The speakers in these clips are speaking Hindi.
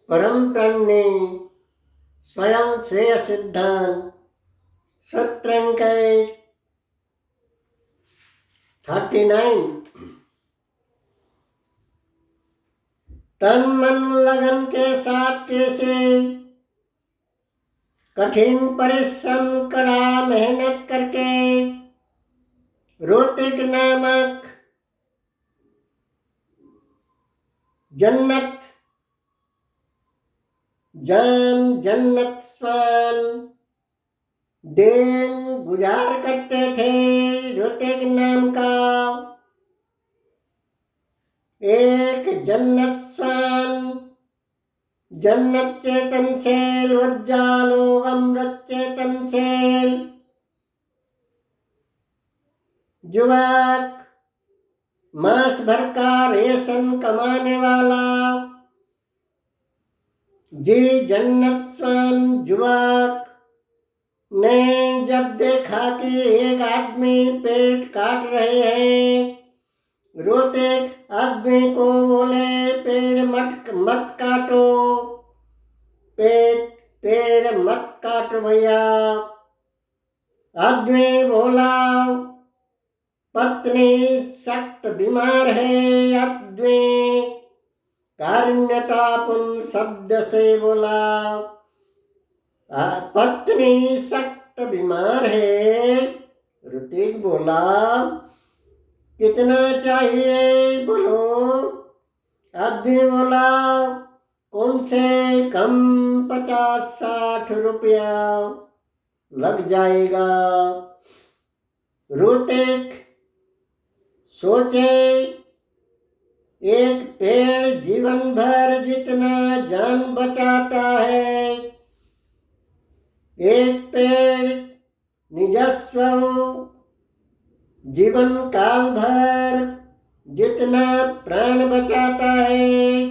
परम प्रण ने स्वयं श्रेय सिद्धांत सत्रंक 39। तन मन लगन के साथ कैसे कठिन परिश्रम कड़ा मेहनत करके रोतिक नामक जन्नत जान जन्नत स्वान दिन गुजार करते थे। रोतिक नाम का एक जन्नत स्वान जन्नत चेतनशील उज्जालो अमृत चेतनशील युवक मास भर का रेशन कमाने वाला जी जन्नत स्वान युवक ने जब देखा कि एक आदमी पेट काट रहे हैं, रोते आदमी को बोले पेड़ मत काटो, पेड़ मत काटो भैया। आदमी बोला पत्नी सख्त बीमार है। आदमी कारुण्यतापूर्ण शब्द से बोला पत्नी सख्त बीमार है। ऋतिक बोला कितना चाहिए बोलो। आदमी बोला कौन से कम 50-60 रुपया लग जाएगा। ऋतिक सोचे एक पेड़ जीवन भर जितना जान बचाता है, एक पेड़ निजस्व जीवन काल भर जितना प्राण बचाता है,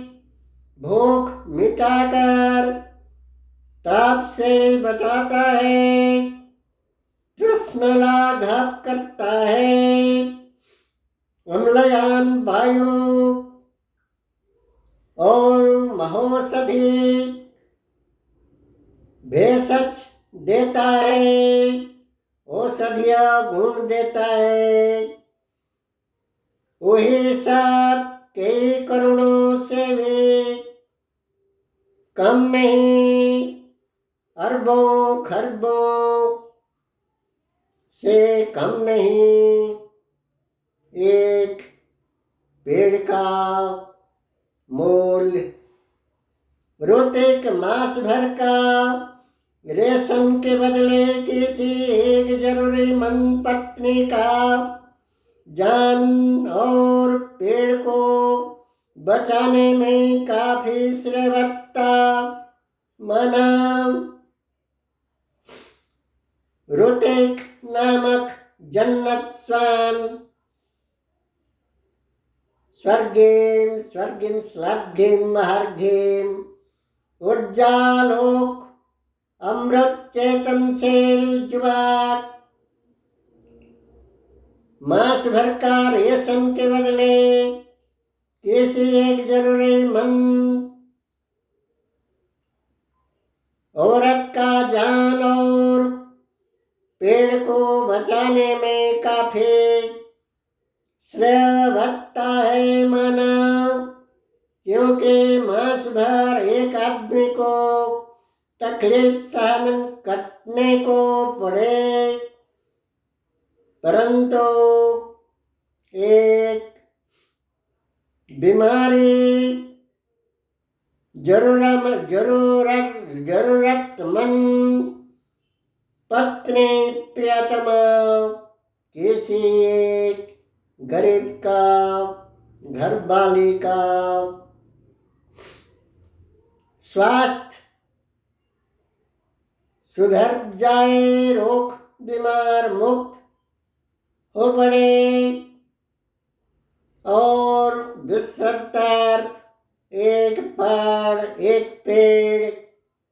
भूख मिटाकर ताप से बचाता है, तृष्णा लाघव करता है, अम्लयान वायु और महौषधि भेषज देता है, औषधिया गुण देता है। वही सब कई करोड़ों से भी कम नहीं, अरबों खरबों से कम नहीं। एक पेड़ का मूल्य रोतिक मास भर का रेशन के बदले किसी एक जरूरीमंद पत्नी का जान और पेड़ को बचाने में काफी श्रेयवत्ता माना। ऋतिक नामक जन्नत स्वान स्वर्गिम स्लर्गिम महर्गिम ऊर्जालोक अमृत चेतनशील युवक मास भर का रेशन के बदले किसी एक जरूरीमंद औरत का जान और पेड़ को बचाने में काफी श्रेयवत्ता है माना, क्योंकि मास भर एक आदमी को तकलीफ सहन करने को पड़े, परंतु एक बीमारी जरूरतमंद पत्नी प्रियतमा किसी एक गरीब का घरवाली का स्वास्थ्य सुधर जाए, रोग बीमार मुक्त हो पड़े और दूसर एक पेड़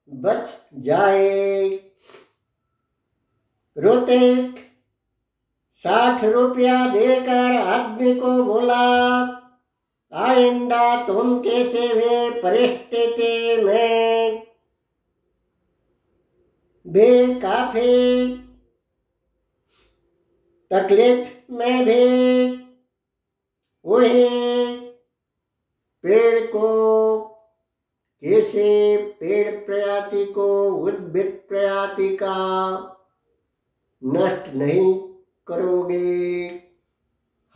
बच जाए। ऋतिक 60 रुपया देकर आदमी को बोला आइंदा तुम किसी भी परिस्थिति में भी काफी तकलीफ में भी वही पेड़ को, किसी पेड़ प्रजाति को, उद्भिद प्रजाति का नष्ट नहीं करोगे,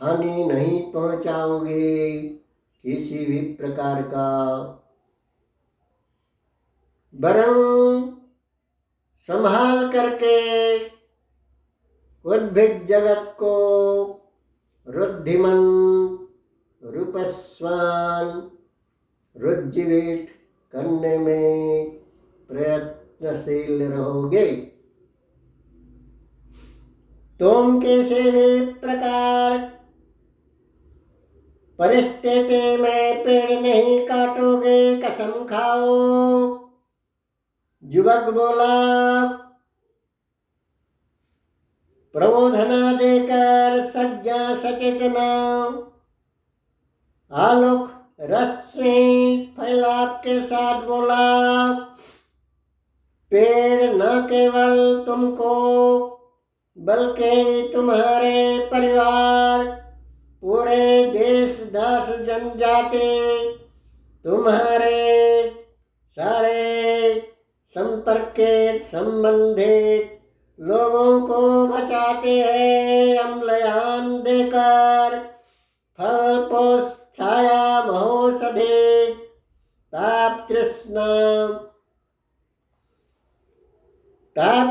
हानि नहीं पहुंचाओगे किसी भी प्रकार का, वरं संभाल करके उद्भिद जगत को रुद्धिमन रूपस्वान रुज्जीवित करने में प्रयत्नशील रहोगे। तुम किसी भी प्रकार परिस्थिति में पेड़ नहीं काटोगे, कसम खाओ। युवक बोला। प्रबोधना देकर सज्ञा सचेतना आलोक रश्मि फैलाव के साथ बोला, पेड़ न केवल तुमको बल्कि तुम्हारे परिवार, पूरे देश दास जनजाति, तुम्हारे सारे संपर्क के संबंधित लोगों को बचाते हैं। अम्लयान देकर फल पोष छाया महौषधि ताप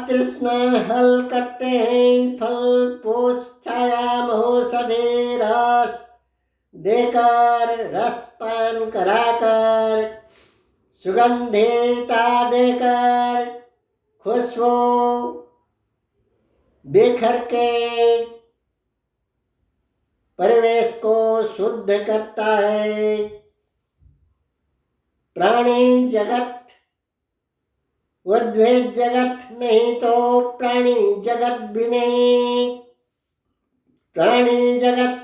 तृष्णा हल करते हैं। फल पोष छाया महौषधि रस देकर, रस पान कराकर, सुगंधिता देकर, खुशबू बिखर के परिवेश को शुद्ध करता है। प्राणी जगत, उद्भिद जगत नहीं तो प्राणी जगत भी नहीं। प्राणी जगत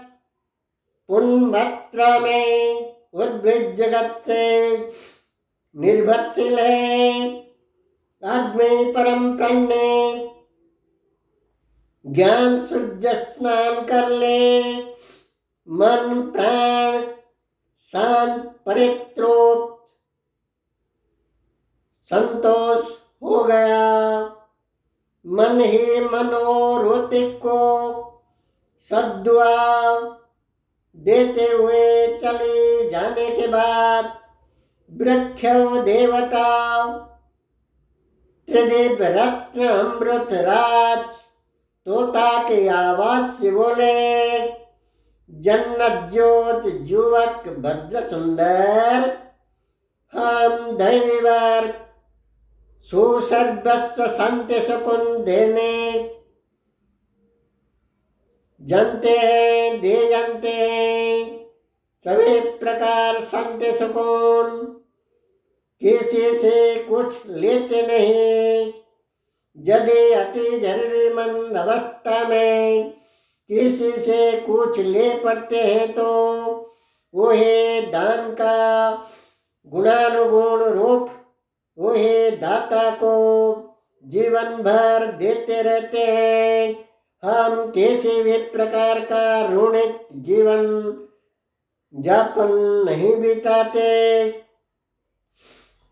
पूर्ण मात्रा में उद्भिद जगत से निर्भरशील है। आदमी परम प्रणय ज्ञान सूर्य स्नान कर ले, मन प्राण शांत परितृप्त संतोष हो गया। मन ही मनोरतिक को सद्दुआ देते हुए चले जाने के बाद वृक्ष देवता त्रिदेव रत्न अमृत राज तोता के आवाज से बोले, जन्नत ज्योत युवक भद्र सुंदर, हम दैवी वर्ग सुसर्वस्व संत सुकुन देने जानते हैं, दे जानते हैं सभी प्रकार संत सुकून, किसी से कुछ लेते नहीं। यदि अति जरूरीमंद अवस्था में किसी से कुछ ले पड़ते हैं तो वही दान का गुणानुगुण रूप वही दाता को जीवन भर देते रहते हैं। हम किसी भी प्रकार का ऋणित जीवन यापन नहीं बिताते।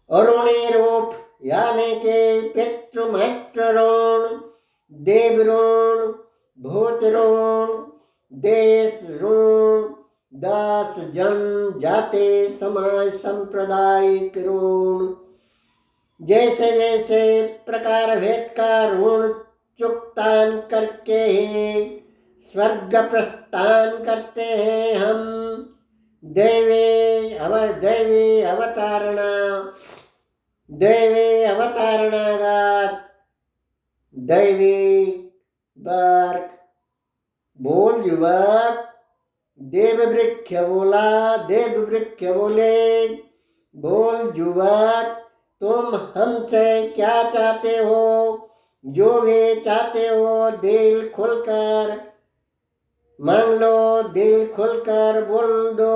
अरुणी रूप यानी कि पितृ मातृ ऋण, देव ऋण, भूत ऋण, देश ऋण, दास जन जाति समाज सांप्रदायिक ऋण, जैसे जैसे प्रकार भेद का ऋण चुकतान करके ही स्वर्ग प्रस्थान करते हैं। हम दैवी अवतारणागत दैवी वर्ग बोल युवक। देव वृक्ष बोला, देव वृक्ष बोले, बोल युवक तुम हमसे क्या चाहते हो? जो भी चाहते हो दिल खुलकर मांग लो, दिल खुलकर बोल दो।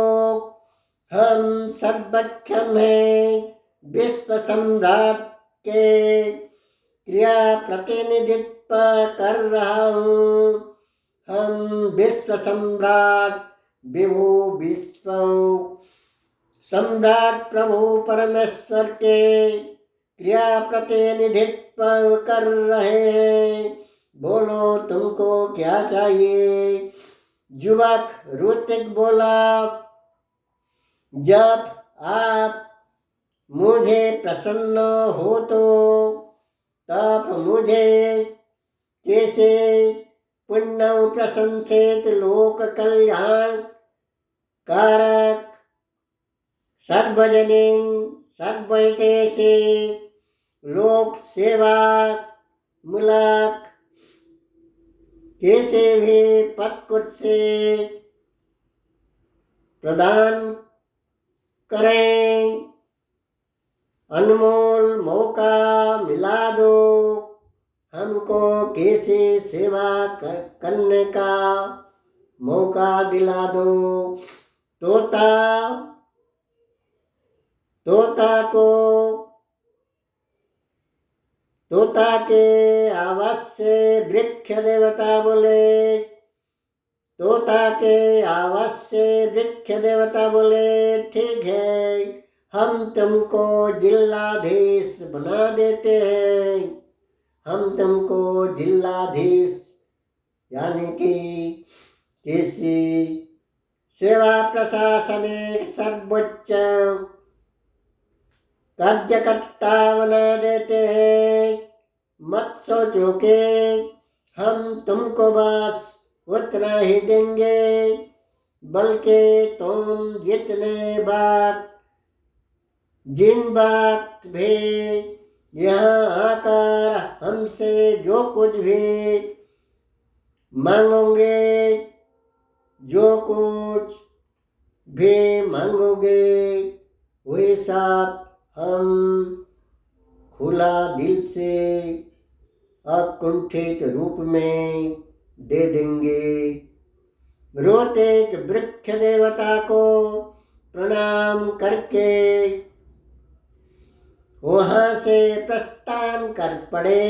हम सर्वक्षम हैं विश्व सम्राट के क्रिया प्रतिनिधित्व कर रहा हूँ। हम विश्व सम्राट विभु विश्व सम्राट प्रभु परमेश्वर के क्रिया प्रतिनिधित्व कर रहे हैं। बोलो तुमको क्या चाहिए? युवक ऋतिक बोला, जब आप मुझे प्रसन्न हो तो तब मुझे कैसे पुण्य प्रशंसित लोक कल्याण कारक सर्वजनीन सर्वहितैषी लोक सेवा मूलक कैसे भी पद कुर्सी प्रदान करें। अनमोल मौका मिला दो, हमको कैसे सेवा करने का मौका दिला दो। तोता के आवाज से वृक्ष देवता बोले, तोता के आवाज से वृक्ष देवता बोले, ठीक है, हम तुमको जिल्लाधीश बना देते हैं। हम तुमको जिल्लाधीश यानी कि किसी सेवा प्रशासनिक सर्वोच्च कार्यकर्ता बना देते हैं। मत सोचो कि हम तुमको बस उतना ही देंगे, बल्कि तुम जिन बात भी यहाँ आकर हमसे जो कुछ भी मांगोगे, जो कुछ भी मांगोगे, वही सब हम खुला दिल से अकुंठित रूप में दे देंगे। रोतेक वृक्ष देवता को प्रणाम करके वहां से प्रस्थान कर पड़े।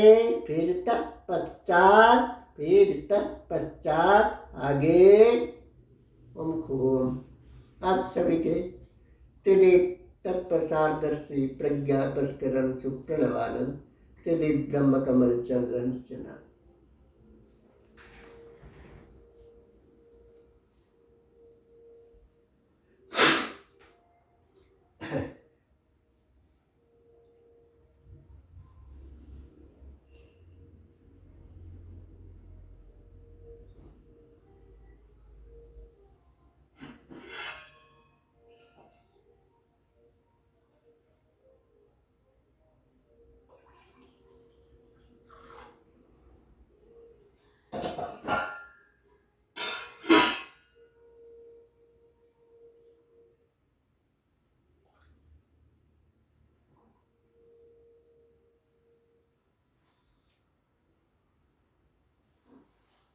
फिर तत्पश्चात आगे ओम खूम आप सभी के त्रिदीप तत्प्रसारदर्शी प्रज्ञा पस्करण सुप्रणवानंद त्रिदीप ब्रह्म कमल चंद्रंचना।